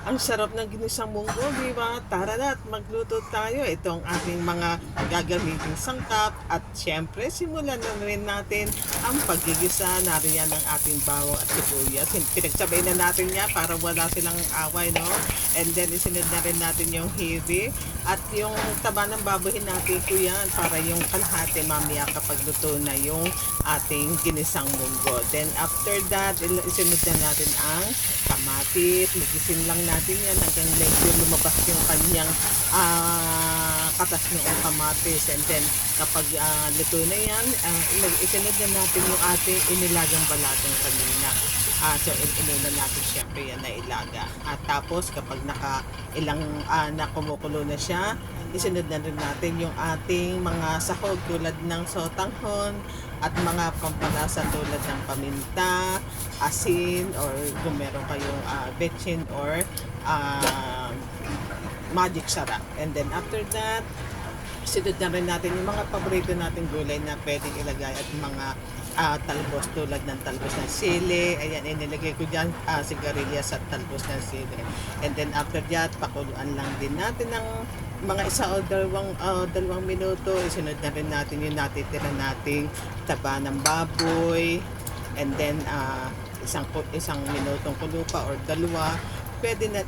Ang sarap ng ginisang munggo, di ba? Tara na at magluto tayo. Ito ang ating mga gagamiting sangkap. At syempre, simulan na rin natin ang paggigisa. Nariyan ang ating bawang at sibuyas. Pinagsabay na natin niya para wala silang away, no? And then, isunod na rin natin yung hibi. At yung taba ng baboy, natin ko yan para yung kalahati mamaya kapag luto na yung ating ginisang munggo. Then, after that, isunod na natin ang kamatis. Magisin lang natin yan hanggang medyo lumabas yung kanyang katas ng kamatis. And then, kapag luto na yan, isunod na natin yung ating inilagang balatong kanina. So, inuna natin syempre yan na ilaga. At tapos, kapag na kumukulo na siya, isunod na rin natin yung ating mga sahog tulad ng sotanghon at mga pampalasa tulad ng paminta, asin, or kung meron kayong betchin or magic sarap. And then after that, sunod na rin natin yung mga paborito nating gulay na pwedeng ilagay at mga talbos tulad ng talbos ng sili. Ayan, inilagay ko dyan sigarilyas at talbos ng sili. And then after that, pakuluan lang din natin ng mga isa o dalawang minuto. Isunod na rin natin yung natitira nating taba ng baboy. And then isang minutong kulo pa or dalawa, pwede na,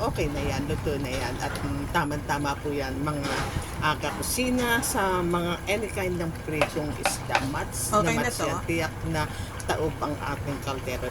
okay na yan, luto na yan. At tamang-tama po yan, mga kakusina sa mga any kind ng pritong isda. Mats Okay na na mats to? yan, tiyak na taob ang ating kaldero.